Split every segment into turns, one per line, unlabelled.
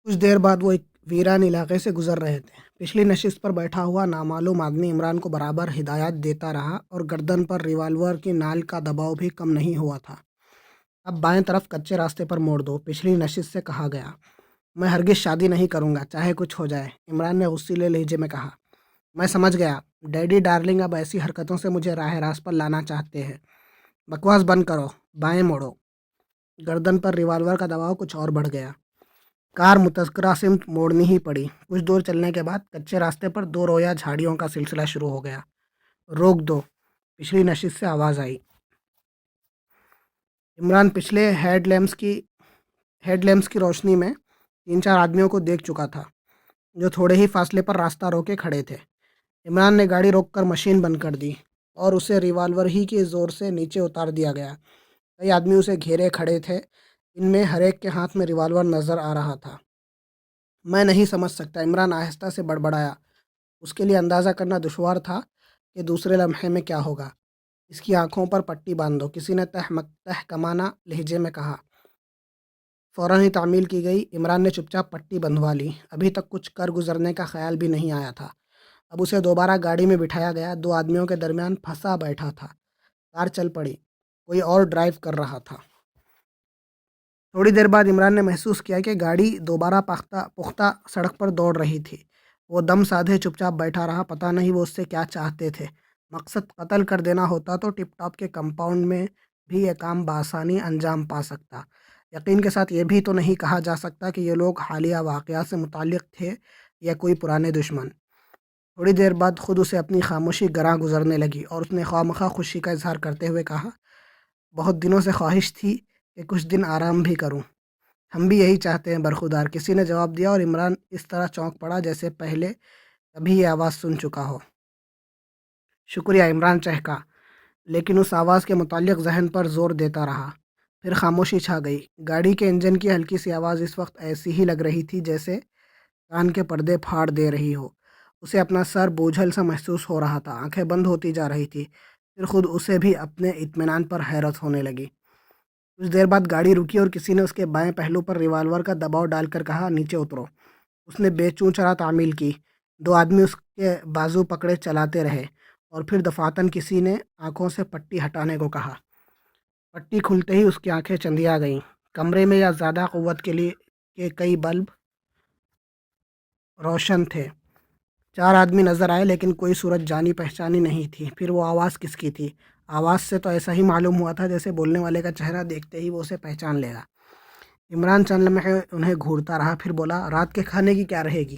کچھ دیر بعد وہ ایک ویران علاقے سے گزر رہے تھے۔ پچھلی نشست پر بیٹھا ہوا نامعلوم آدمی عمران کو برابر ہدایات دیتا رہا اور گردن پر ریوالور کی نال کا دباؤ بھی کم نہیں ہوا تھا۔ اب بائیں طرف کچے راستے پر موڑ دو، پچھلی نشست سے کہا گیا۔ میں ہرگز شادی نہیں کروں گا، چاہے کچھ ہو جائے، عمران نے غصیلے لہجے میں کہا۔ میں سمجھ گیا، ڈیڈی ڈارلنگ اب ایسی حرکتوں سے مجھے راہ راست پر لانا چاہتے ہیں۔ بکواس بند کرو، بائیں موڑو۔ گردن پر ریوالور کا دباؤ کچھ اور بڑھ گیا۔ کار متذکرہ سمت موڑنی ہی پڑی۔ کچھ دور چلنے کے بعد کچے راستے پر دو رویا جھاڑیوں کا سلسلہ شروع ہو گیا۔ روک دو، پچھلی نشست سے آواز آئی۔ عمران پچھلے ہیڈ لیمپس کی روشنی میں 3-4 آدمیوں کو دیکھ چکا تھا جو تھوڑے ہی فاصلے پر راستہ روکے کھڑے تھے۔ عمران نے گاڑی روک کر مشین بند کر دی اور اسے ریوالور ہی کے زور سے نیچے اتار دیا گیا۔ کئی آدمی اسے گھیرے کھڑے تھے، ان میں ہر ایک کے ہاتھ میں ریوالور نظر آ رہا تھا۔ میں نہیں سمجھ سکتا، عمران آہستہ سے بڑبڑایا۔ اس کے لیے اندازہ کرنا دشوار تھا کہ دوسرے لمحے میں کیا ہوگا۔ اس کی آنکھوں پر پٹی باندھ دو، کسی نے تحکمانہ لہجے میں کہا۔ فوراً ہی تعمیل کی گئی۔ عمران نے چپ چاپ پٹی بندھوا لی۔ ابھی تک کچھ کر گزرنے کا خیال بھی نہیں آیا تھا۔ اب اسے دوبارہ گاڑی میں بٹھایا گیا۔ دو آدمیوں کے درمیان پھنسا بیٹھا تھا۔ کار چل پڑی، کوئی اور ڈرائیو کر رہا تھا۔ تھوڑی دیر بعد عمران نے محسوس کیا کہ گاڑی دوبارہ پختہ سڑک پر دوڑ رہی تھی۔ وہ دم سادھے چپ چاپ بیٹھا رہا۔ پتہ نہیں وہ اس سے کیا چاہتے تھے۔ مقصد قتل کر دینا ہوتا تو ٹپ ٹاپ کے کمپاؤنڈ میں بھی یہ کام بآسانی انجام پا سکتا۔ یقین کے ساتھ یہ بھی تو نہیں کہا جا سکتا کہ یہ لوگ حالیہ واقعات سے متعلق تھے یا کوئی پرانے دشمن۔ تھوڑی دیر بعد خود اسے اپنی خاموشی گراں گزرنے لگی اور اس نے خواہ خوشی کا اظہار کرتے ہوئے کہا، بہت دنوں سے خواہش تھی کہ کچھ دن آرام بھی کروں۔ ہم بھی یہی چاہتے ہیں برخودار، کسی نے جواب دیا، اور عمران اس طرح چونک پڑا جیسے پہلے کبھی یہ آواز سن چکا ہو۔ شکریہ، عمران چہکا، لیکن اس آواز کے متعلق ذہن پر زور دیتا رہا۔ پھر خاموشی چھا گئی۔ گاڑی کے انجن کی ہلکی سی آواز اس وقت ایسی ہی لگ رہی تھی جیسے کان کے پردے پھاڑ دے رہی ہو۔ اسے اپنا سر بوجھل سا محسوس ہو رہا تھا۔ آنکھیں بند ہوتی جا رہی تھی۔ پھر خود اسے بھی اپنے اطمینان پر حیرت ہونے لگی۔ کچھ دیر بعد گاڑی رکی اور کسی نے اس کے بائیں پہلو پر ریوالور کا دباؤ ڈال کر کہا، نیچے اترو۔ اس نے بے چوں چرا تعمیل کی۔ دو آدمی اس کے بازو پکڑے چلاتے رہے اور پھر دفعتاً کسی نے آنکھوں سے پٹی ہٹانے کو کہا۔ پٹی کھلتے ہی اس کی آنکھیں چندیا گئیں۔ کمرے میں یا زیادہ قوت کے کئی بلب روشن تھے۔ 4 آدمی نظر آئے لیکن کوئی صورت جانی پہچانی نہیں تھی۔ پھر وہ آواز کس کی تھی؟ آواز سے تو ایسا ہی معلوم ہوا تھا جیسے بولنے والے کا چہرہ دیکھتے ہی وہ اسے پہچان لے گا۔ عمران چند لمحے انہیں گھورتا رہا، پھر بولا، رات کے کھانے کی کیا رہے گی؟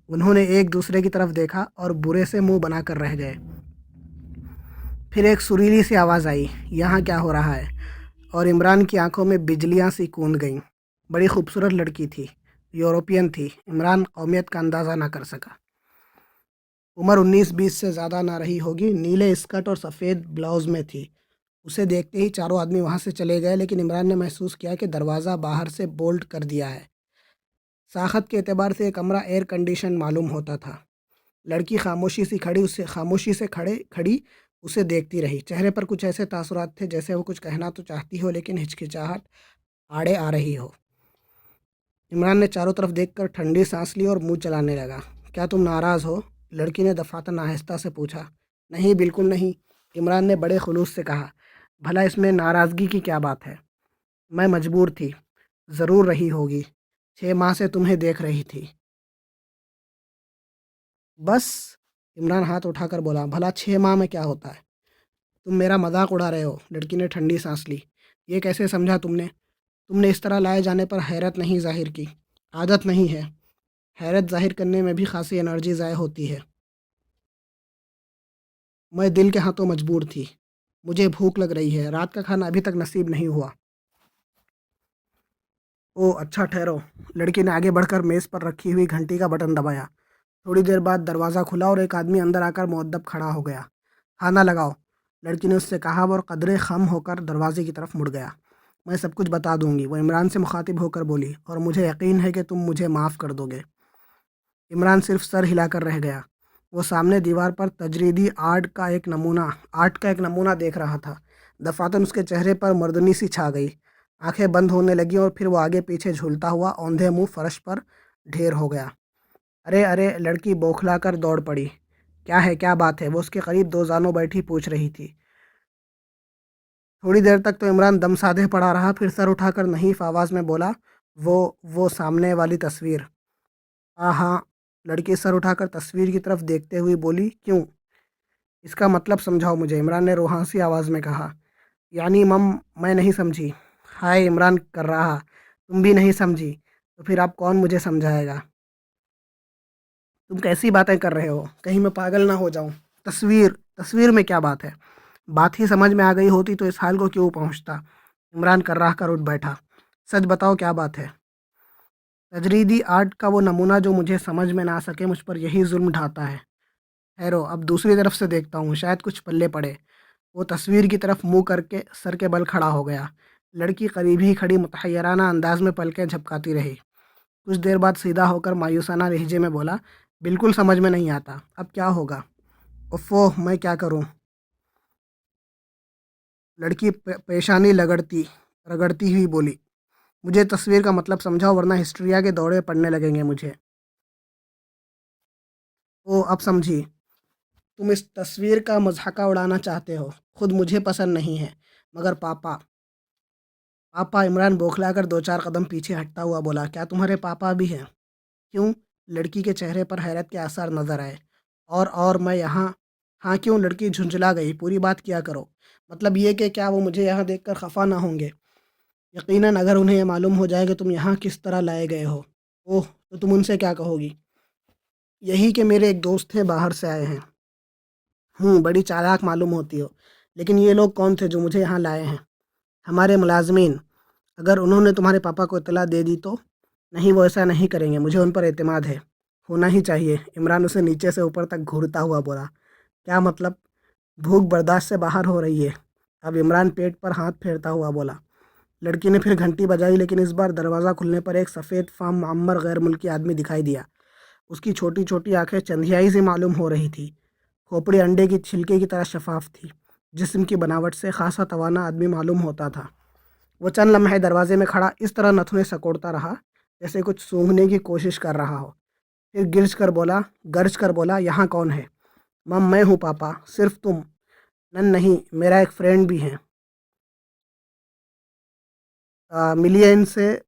انہوں نے ایک دوسرے کی طرف دیکھا اور برے سے منہ بنا کر رہ گئے۔ پھر ایک سریلی سی آواز آئی، یہاں کیا ہو رہا ہے؟ اور عمران کی آنکھوں میں بجلیاں سی کوند گئیں۔ بڑی خوبصورت لڑکی تھی، یورپین تھی۔ عمران قومیت کا اندازہ نہ کر سکا۔ عمر 19-20 سے زیادہ نہ رہی ہوگی، نیلے اسکرٹ اور سفید بلاؤز میں تھی۔ اسے دیکھتے ہی چاروں آدمی وہاں سے چلے گئے، لیکن عمران نے محسوس کیا کہ دروازہ باہر سے بولٹ کر دیا ہے۔ ساخت کے اعتبار سے یہ کمرہ ایئر کنڈیشن معلوم ہوتا تھا۔ لڑکی خاموشی سے کھڑی اسے دیکھتی رہی۔ چہرے پر کچھ ایسے تاثرات تھے جیسے وہ کچھ کہنا تو چاہتی ہو لیکن ہچکچاہٹ آڑے آ رہی ہو۔ عمران نے چاروں طرف دیکھ کر ٹھنڈی سانس لی اور منہ چلانے لگا۔ کیا تم ناراض ہو؟ لڑکی نے دفعتاً آہستہ سے پوچھا۔ نہیں، بالکل نہیں، عمران نے بڑے خلوص سے کہا۔ بھلا اس میں ناراضگی کی کیا بات ہے؟ میں مجبور تھی۔ ضرور رہی ہوگی، 6 ماہ سے تمہیں دیکھ رہی تھی۔ بس؟ عمران ہاتھ اٹھا کر بولا، بھلا 6 ماہ میں کیا ہوتا ہے؟ تم میرا مذاق اڑا رہے ہو؟ لڑکی نے ٹھنڈی سانس لی۔ یہ کیسے سمجھا تم نے اس طرح لائے جانے پر حیرت نہیں ظاہر کی؟ عادت نہیں ہے، حیرت ظاہر کرنے میں بھی خاصی انرجی ضائع ہوتی ہے۔ میں دل کے ہاتھوں مجبور تھی۔ مجھے بھوک لگ رہی ہے، رات کا کھانا ابھی تک نصیب نہیں ہوا۔ او اچھا، ٹھہرو۔ لڑکی نے آگے بڑھ کر میز پر رکھی ہوئی گھنٹی کا بٹن دبایا۔ تھوڑی دیر بعد دروازہ کھلا اور ایک آدمی اندر آ کر مؤدب کھڑا ہو گیا۔ کھانا لگاؤ، لڑکی نے اس سے کہا اور قدرے خم ہو کر دروازے کی طرف مڑ گیا۔ میں سب کچھ بتا دوں گی، وہ عمران سے مخاطب ہو کر بولی، اور مجھے یقین ہے کہ تم مجھے معاف کر دو گے۔ عمران صرف سر ہلا کر رہ گیا۔ وہ سامنے دیوار پر تجریدی آرٹ کا ایک نمونہ دیکھ رہا تھا۔ دفعتاً اس کے چہرے پر مردنی سی چھا گئی۔ آنکھیں بند ہونے لگیں اور پھر وہ آگے پیچھے جھولتا ہوا اوندھے منہ فرش پر ڈھیر ہو گیا۔ ارے ارے، لڑکی بوکھلا کر دوڑ پڑی۔ کیا ہے، کیا بات ہے؟ وہ اس کے قریب دو زانوں بیٹھی پوچھ رہی تھی۔ تھوڑی دیر تک تو عمران دم سادھے پڑا رہا، پھر سر اٹھا کر نحیف آواز میں بولا، وہ سامنے والی تصویر۔ ہاں، لڑکی سر اٹھا کر تصویر کی طرف دیکھتے ہوئی بولی، کیوں؟ اس کا مطلب سمجھاؤ مجھے، عمران نے روحانسی آواز میں کہا۔ یعنی مم، میں نہیں سمجھی۔ ہائے، عمران کر رہا، تم بھی نہیں سمجھی؟ تو پھر آپ کون مجھے سمجھائے گا؟ تم کیسی باتیں کر رہے ہو؟ کہیں میں پاگل نہ ہو جاؤں؟ تصویر میں کیا بات ہے؟ بات ہی سمجھ میں آ گئی ہوتی تو اس حال کو کیوں پہنچتا؟ عمران کر رہا کر اٹھ بیٹھا۔ سچ بتاؤ، کیا بات ہے؟ تجریدی آرٹ کا وہ نمونہ جو مجھے سمجھ میں نہ آ سکے، مجھ پر یہی ظلم ڈھاتا ہے۔ خیرو، اب دوسری طرف سے دیکھتا ہوں، شاید کچھ پلے پڑے۔ وہ تصویر کی طرف منہ کر کے سر کے بل کھڑا ہو گیا۔ لڑکی قریب ہی کھڑی متحیرانہ انداز میں پلکیں جھپکاتی رہی۔ کچھ دیر بعد سیدھا ہو کر مایوسانہ لہجے میں بولا، بالکل سمجھ میں نہیں آتا، اب کیا ہوگا؟ افو، میں کیا کروں؟ لڑکی پیشانی رگڑتی ہوئی بولی، مجھے تصویر کا مطلب سمجھاؤ ورنہ ہسٹریا کے دوڑے پڑنے لگیں گے مجھے۔ او، اب سمجھی، تم اس تصویر کا مضحکہ اڑانا چاہتے ہو۔ خود مجھے پسند نہیں ہے، مگر پاپا۔ عمران بوکھلا کر دو چار قدم پیچھے ہٹتا ہوا بولا، کیا تمہارے پاپا بھی ہیں؟ کیوں؟ لڑکی کے چہرے پر حیرت کے آثار نظر آئے۔ اور میں یہاں۔ ہاں کیوں؟ لڑکی جھنجھلا گئی، پوری بات کیا کرو۔ مطلب یہ کہ کیا وہ مجھے یہاں دیکھ کر خفا نہ ہوں گے؟ یقیناً، اگر انہیں یہ معلوم ہو جائے کہ تم یہاں کس طرح لائے گئے ہو۔ اوہ، تو تم ان سے کیا کہو گی؟ یہی کہ میرے ایک دوست ہیں، باہر سے آئے ہیں۔ بڑی چالاک معلوم ہوتی ہو، لیکن یہ لوگ کون تھے جو مجھے یہاں لائے ہیں؟ ہمارے ملازمین۔ اگر انہوں نے تمہارے پاپا کو اطلاع دے دی تو؟ نہیں، وہ ایسا نہیں کریں گے، مجھے ان پر اعتماد ہے۔ ہونا ہی چاہیے، عمران اسے نیچے سے اوپر تک گھورتا ہوا بولا۔ کیا مطلب؟ بھوک برداشت سے باہر ہو رہی ہے۔ اب عمران پیٹ پر ہاتھ پھیرتا ہوا بولا۔ لڑکی نے پھر گھنٹی بجائی، لیکن اس بار دروازہ کھلنے پر ایک سفید فام معمر غیر ملکی آدمی دکھائی دیا۔ اس کی چھوٹی چھوٹی آنکھیں چندھیائی سی معلوم ہو رہی تھی۔ کھوپڑی انڈے کی چھلکے کی طرح شفاف تھی۔ جسم کی بناوٹ سے خاصا توانا آدمی معلوم ہوتا تھا۔ وہ چند لمحے دروازے میں کھڑا اس طرح نتھنے سکوڑتا رہا جیسے کچھ سونگھنے کی کوشش کر رہا ہو۔ پھر گرج کر بولا، یہاں کون ہے؟ مم، میں ہوں پاپا، صرف تم؟ نہیں، میرا ایک فرینڈ بھی ہے۔ ملیے ان سے،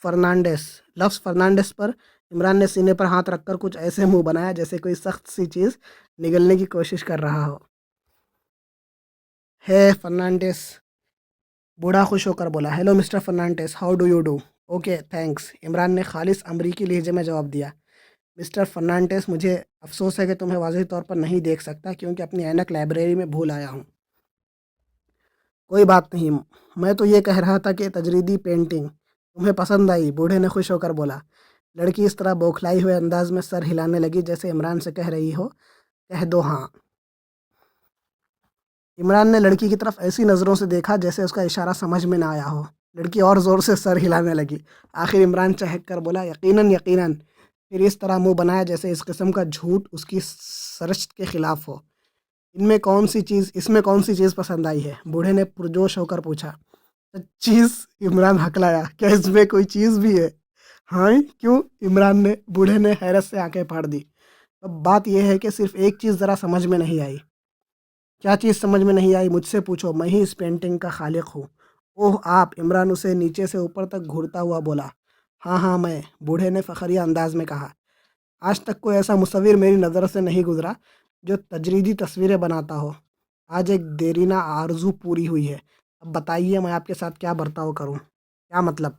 فرنانڈیس۔ لفظ فرنانڈیس پر عمران نے سینے پر ہاتھ رکھ کر کچھ ایسے منہ بنایا جیسے کوئی سخت سی چیز نگلنے کی کوشش کر رہا ہو۔ ہے فرنانڈیس، بوڑھا خوش ہو کر بولا۔ Hello mister Fernandes, how do you do? Okay, thanks, Imran نے خالص امریکی لہجے میں جواب دیا۔ مسٹر فرنانڈیس، مجھے افسوس ہے کہ تمہیں واضح طور پر نہیں دیکھ سکتا کیونکہ اپنی اینک لائبریری میں بھول آیا ہوں۔ کوئی بات نہیں، میں تو یہ کہہ رہا تھا کہ تجریدی پینٹنگ تمہیں پسند آئی، بوڑھے نے خوش ہو کر بولا۔ لڑکی اس طرح بوکھلائی ہوئے انداز میں سر ہلانے لگی جیسے عمران سے کہہ رہی ہو، کہہ دو ہاں۔ عمران نے لڑکی کی طرف ایسی نظروں سے دیکھا جیسے اس کا اشارہ سمجھ میں نہ آیا ہو۔ لڑکی اور زور سے سر ہلانے لگی۔ آخر عمران چہک کر بولا، یقیناً۔ پھر اس طرح منہ بنایا جیسے اس قسم کا جھوٹ اس کی سرشت کے خلاف ہو۔ اس میں کون سی چیز پسند آئی ہے؟ بوڑھے نے پرجوش ہو کر پوچھا۔ چیز؟ عمران ہکلایا، کیا اس میں کوئی چیز بھی ہے؟ ہاں، کیوں؟ بوڑھے نے حیرت سے آنکھیں پھاڑ دی۔ اب بات یہ ہے کہ صرف ایک چیز ذرا سمجھ میں نہیں آئی۔ کیا چیز سمجھ میں نہیں آئی؟ مجھ سے پوچھو، میں ہی اس پینٹنگ کا خالق ہوں۔ اوہ، آپ؟ عمران اسے نیچے سے اوپر تک گھورتا ہوا بولا۔ ہاں، میں، بوڑھے نے فخریہ انداز میں کہا۔ آج تک کوئی ایسا مصور میری نظر سے نہیں گزرا جو تجریدی تصویریں بناتا ہو۔ آج ایک دیرینہ آرزو پوری ہوئی ہے۔ اب بتائیے میں آپ کے ساتھ کیا برتاؤ کروں؟ کیا مطلب؟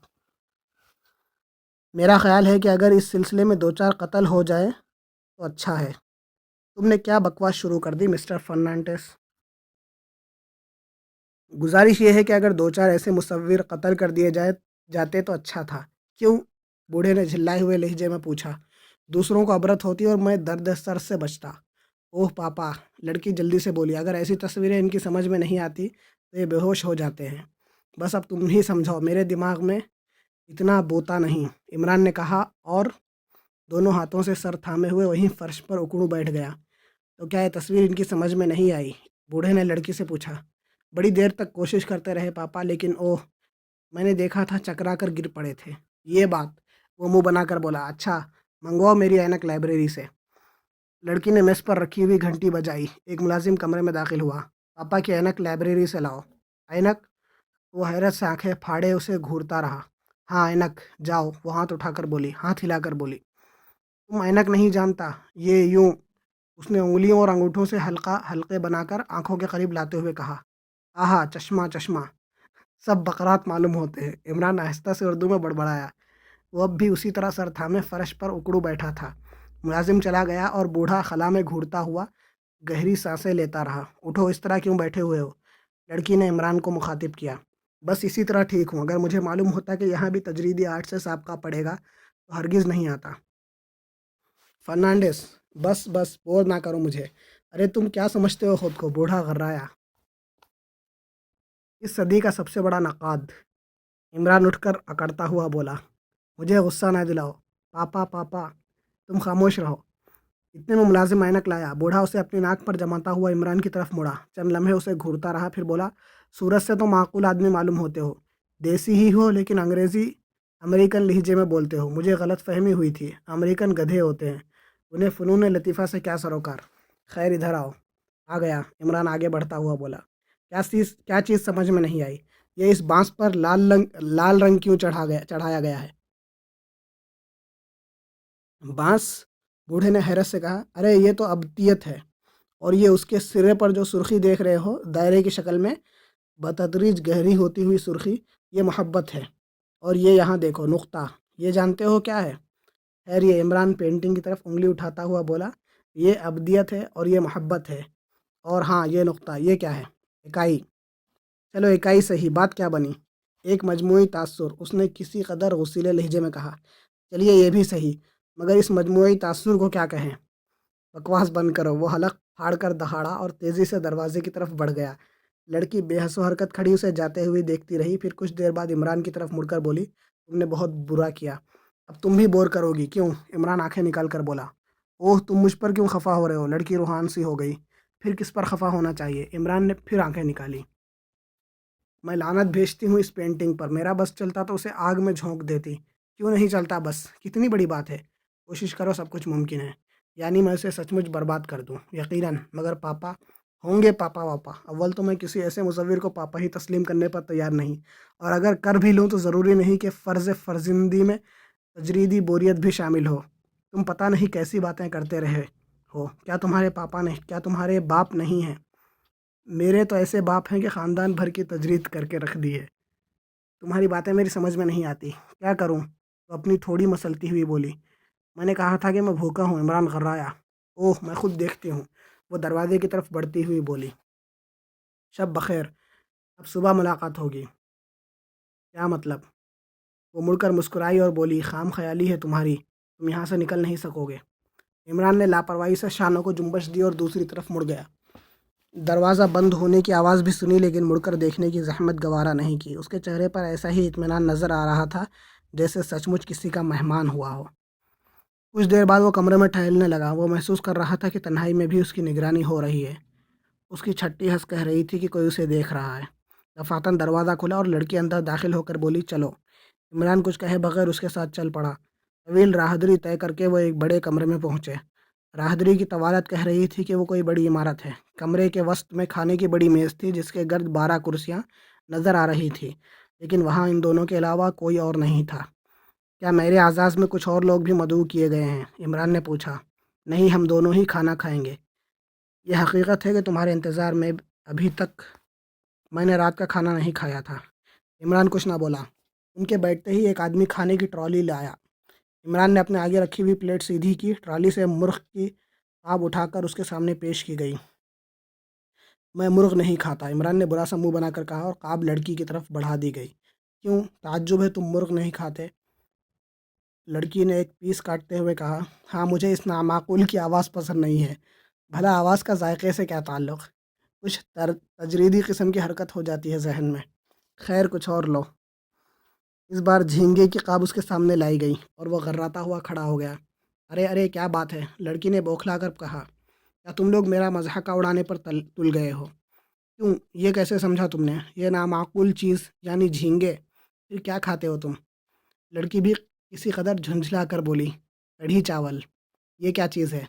میرا خیال ہے کہ اگر اس سلسلے میں دو چار قتل ہو جائے تو اچھا ہے۔ تم نے کیا بکواس شروع کر دی مسٹر فرنانڈیس؟ گزارش یہ ہے کہ اگر دو چار ایسے مصور قتل کر دیے جاتے تو اچھا تھا۔ کیوں؟ بوڑھے نے جھلائے ہوئے لہجے میں پوچھا۔ دوسروں کو عبرت ہوتی اور میں درد سر سے بچتا۔ اوہ پاپا، لڑکی جلدی سے بولی، اگر ایسی تصویریں ان کی سمجھ میں نہیں آتی تو یہ بے ہوش ہو جاتے ہیں۔ بس اب تم ہی سمجھاؤ، میرے دماغ میں اتنا بوتا نہیں، عمران نے کہا اور دونوں ہاتھوں سے سر تھامے ہوئے وہیں فرش پر اکڑوں بیٹھ گیا۔ تو کیا یہ تصویر ان کی سمجھ میں نہیں آئی؟ بوڑھے نے لڑکی سے پوچھا۔ بڑی دیر تک کوشش کرتے رہے پاپا، لیکن اوہ، میں نے دیکھا تھا چکرا کر گر پڑے تھے۔ یہ بات؟ وہ منہ بنا کر بولا اچھا منگواؤ میری اینک لائبریری سے۔ لڑکی نے میز پر رکھی ہوئی گھنٹی بجائی۔ ایک ملازم کمرے میں داخل ہوا۔ پاپا کی اینک لائبریری سے لاؤ۔ اینک؟ وہ حیرت سے آنکھیں پھاڑے اسے گھورتا رہا۔ ہاں اینک، جاؤ۔ وہ ہاتھ اٹھا کر بولی، ہاتھ ہلا کر بولی تم اینک نہیں جانتا، یہ یوں۔ اس نے انگلیوں اور انگوٹھوں سے حلقے بنا کر آنکھوں کے قریب لاتے ہوئے کہا آہا چشمہ چشمہ، سب بقرات معلوم ہوتے ہیں۔ عمران آہستہ سے اردو میں بڑبڑایا۔ وہ اب بھی اسی طرح سر تھامے فرش پر اکڑو بیٹھا تھا۔ ملازم چلا گیا اور بوڑھا خلا میں گھورتا ہوا گہری سانسیں لیتا رہا۔ اٹھو، اس طرح کیوں بیٹھے ہوئے ہو؟ لڑکی نے عمران کو مخاطب کیا۔ بس اسی طرح ٹھیک ہوں، اگر مجھے معلوم ہوتا کہ یہاں بھی تجریدی آرٹ سے سابقہ پڑے گا تو ہرگز نہیں آتا۔ فرنانڈس، بس بس بور نہ کرو مجھے۔ ارے تم کیا سمجھتے ہو خود کو؟ بوڑھا غرایا۔ اس صدی کا سب سے بڑا نقاد۔ عمران اٹھ کر اکڑتا ہوا بولا مجھے غصہ نہ دلاؤ۔ پاپا پاپا، تم خاموش رہو۔ اتنے میں ملازم اینک لایا۔ بوڑھا اسے اپنی ناک پر جماتا ہوا عمران کی طرف مڑا، چند لمحے اسے گھورتا رہا، پھر بولا صورت سے تو معقول آدمی معلوم ہوتے ہو، دیسی ہی ہو لیکن انگریزی امریکن لہجے میں بولتے ہو۔ مجھے غلط فہمی ہوئی تھی، امریکن گدھے ہوتے ہیں، انہیں فنون لطیفہ سے کیا سروکار۔ خیر ادھر آؤ۔ آ گیا۔ عمران آگے بڑھتا ہوا بولا کیا چیز سمجھ میں نہیں آئی؟ یہ اس بانس پر لال رنگ کیوں چڑھایا گیا ہے؟ بانس؟ بوڑھے نے حیرت سے کہا ارے یہ تو ابدیت ہے، اور یہ اس کے سرے پر جو سرخی دیکھ رہے ہو دائرے کی شکل میں بتدریج گہری ہوتی ہوئی سرخی، یہ محبت ہے۔ اور یہ یہاں دیکھو نقطہ، یہ جانتے ہو کیا ہے؟ خیر یہ عمران پینٹنگ کی طرف انگلی اٹھاتا ہوا بولا یہ ابدیت ہے اور یہ محبت ہے، اور ہاں یہ نقطہ، یہ کیا ہے؟ اکائی۔ چلو اکائی صحیح، بات کیا بنی؟ ایک مجموعی تاثر، اس نے کسی قدر غصیلے لہجے میں کہا۔ چلیے یہ بھی صحیح، مگر اس مجموعی تاثر کو کیا کہیں؟ بکواس بند کرو۔ وہ حلق پھاڑ کر دہاڑا اور تیزی سے دروازے کی طرف بڑھ گیا۔ لڑکی بے حس و حرکت کھڑی اسے جاتے ہوئے دیکھتی رہی، پھر کچھ دیر بعد عمران کی طرف مڑ کر بولی تم نے بہت برا کیا، اب تم بھی بور کرو گی کیوں؟ عمران آنکھیں نکال کر بولا اوہ تم مجھ پر کیوں خفا ہو رہے ہو؟ لڑکی روحان سی ہو گئی۔ پھر کس پر خفا ہونا چاہیے؟ عمران نے پھر آنکھیں نکالی۔ میں لعنت بھیجتی ہوں اس پینٹنگ پر، میرا بس چلتا تو اسے آگ میں جھونک دیتی، کیوں نہیں چلتا بس؟ کتنی بڑی بات ہے، کوشش کرو سب کچھ ممکن ہے، یعنی میں اسے سچ مچ برباد کر دوں، یقیناً، مگر پاپا ہوں گے پاپا واپا، اول تو میں کسی ایسے مصور کو پاپا ہی تسلیم کرنے پر تیار نہیں، اور اگر کر بھی لوں تو ضروری نہیں کہ فرزندی میں تجریدی بوریت بھی شامل ہو۔ تم پتہ نہیں کیسی باتیں کرتے رہے ہو، کیا تمہارے پاپا نہیں، کیا تمہارے باپ نہیں ہیں؟ میرے تو ایسے باپ ہیں کہ خاندان بھر کی تجرید کر کے رکھ دی ہے۔ تمہاری باتیں میری سمجھ میں نہیں آتی، کیا کروں؟ تو اپنی تھوڑی مسلتی ہوئی بولی میں نے کہا تھا کہ میں بھوکا ہوں۔ عمران غرایا اوہ میں خود دیکھتی ہوں۔ وہ دروازے کی طرف بڑھتی ہوئی بولی شب بخیر، اب صبح ملاقات ہوگی۔ کیا مطلب؟ وہ مڑ کر مسکرائی اور بولی خام خیالی ہے تمہاری، تم یہاں سے نکل نہیں سکو گے۔ عمران نے لاپرواہی سے شانوں کو جنبش دی اور دوسری طرف مڑ گیا۔ دروازہ بند ہونے کی آواز بھی سنی، لیکن مڑ کر دیکھنے کی زحمت گوارا نہیں کی۔ اس کے چہرے پر ایسا ہی اطمینان نظر آ رہا تھا جیسے سچ مچ کسی کا مہمان ہوا ہو۔ کچھ دیر بعد وہ کمرے میں ٹہلنے لگا۔ وہ محسوس کر رہا تھا کہ تنہائی میں بھی اس کی نگرانی ہو رہی ہے۔ اس کی چھٹی ہنس کہہ رہی تھی کہ کوئی اسے دیکھ رہا ہے۔ دفعتاً دروازہ کھلا اور لڑکی اندر داخل ہو کر بولی چلو۔ عمران کچھ کہے بغیر اس کے ساتھ چل پڑا۔ طویل راہدری طے کر کے وہ ایک بڑے کمرے میں پہنچے۔ راہدری کی طوالت کہہ رہی تھی کہ وہ کوئی بڑی عمارت ہے۔ کمرے کے وسط میں کھانے کی بڑی میز تھی جس کے گرد 12 کرسیاں نظر آ رہی تھی، لیکن وہاں ان دونوں کے علاوہ کوئی اور نہیں تھا۔ کیا میرے اعزاز میں کچھ اور لوگ بھی مدعو کیے گئے ہیں؟ عمران نے پوچھا۔ نہیں، ہم دونوں ہی کھانا کھائیں گے۔ یہ حقیقت ہے کہ تمہارے انتظار میں ابھی تک میں نے رات کا کھانا نہیں کھایا تھا۔ عمران کچھ نہ بولا۔ ان کے بیٹھتے ہی ایک آدمی کھانے کی ٹرالی لایا۔ عمران نے اپنے آگے رکھی ہوئی پلیٹ سیدھی کی، ٹرالی سے مرغ کی قاب اٹھا کر اس کے سامنے پیش کی گئی۔ میں مرغ نہیں کھاتا، عمران نے برا سا منہ بنا کر کہا، اور قاب لڑکی کی طرف بڑھا دی گئی۔ کیوں؟ تعجب ہے تم مرغ نہیں کھاتے؟ لڑکی نے ایک پیس کاٹتے ہوئے کہا ہاں مجھے اس نامعقول کی آواز پسند نہیں ہے۔ بھلا آواز کا ذائقے سے کیا تعلق؟ کچھ تجریدی قسم کی حرکت ہو جاتی ہے ذہن میں۔ خیر کچھ اور لو۔ اس بار جھینگے کی قاب اس کے سامنے لائی گئی اور وہ غراتا ہوا کھڑا ہو گیا۔ ارے ارے کیا بات ہے؟ لڑکی نے بوکھلا کر کہا کیا تم لوگ میرا مضحکہ اڑانے پر تل گئے ہو؟ کیوں؟ یہ کیسے سمجھا تم نے؟ یہ نامعقول چیز یعنی جھینگے؟ پھر کیا کھاتے ہو تم؟ لڑکی بھی کسی قدر جھنجھلا کر بولی، کڑھی چاول، یہ کیا چیز ہے؟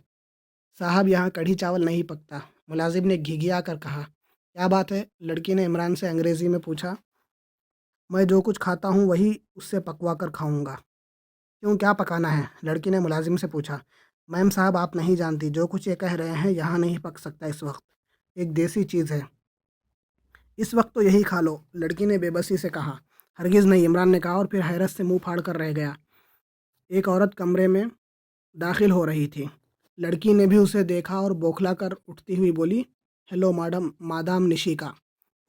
صاحب یہاں کڑھی چاول نہیں پکتا، ملازم نے گھگھیا کر کہا۔ کیا بات ہے؟ لڑکی نے عمران سے انگریزی میں پوچھا۔ میں جو کچھ کھاتا ہوں وہی اس سے پکوا کر کھاؤں گا۔ کیوں، کیا پکانا ہے؟ لڑکی نے ملازم سے پوچھا۔ میم صاحب آپ نہیں جانتی، جو کچھ یہ کہہ رہے ہیں یہاں نہیں پک سکتا اس وقت، ایک دیسی چیز ہے، اس وقت تو یہی کھا لو، لڑکی نے بے بسی سے کہا۔ ہرگز نہیں، عمران نے کہا اور پھر حیرت سے منہ پھاڑ کر رہ گیا۔ ایک عورت کمرے میں داخل ہو رہی تھی۔ لڑکی نے بھی اسے دیکھا اور بوکھلا کر اٹھتی ہوئی بولی، ہیلو میڈم، مادام نشیکا۔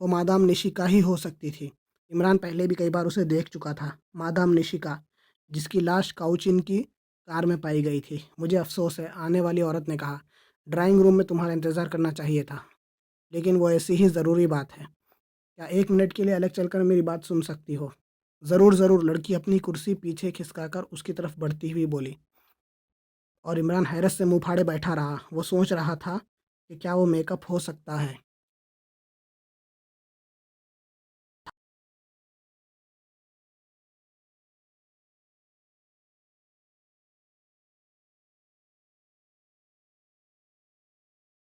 وہ مادام نشیکا ہی ہو سکتی تھی، عمران پہلے بھی کئی بار اسے دیکھ چکا تھا۔ مادام نشیکا، جس کی لاش کاؤچن کی کار میں پائی گئی تھی۔ مجھے افسوس ہے، آنے والی عورت نے کہا، ڈرائنگ روم میں تمہارا انتظار کرنا چاہیے تھا، لیکن وہ ایسی ہی ضروری بات ہے، کیا 1 منٹ کے لیے الگ چل کر میری بات سن سکتی ہو؟ ضرور ضرور، لڑکی اپنی کرسی پیچھے کھسکا کر اس کی طرف بڑھتی ہوئی بولی، اور عمران حیرت سے منہ پھاڑے بیٹھا رہا۔ وہ سوچ رہا تھا کہ کیا وہ میک اپ ہو سکتا ہے؟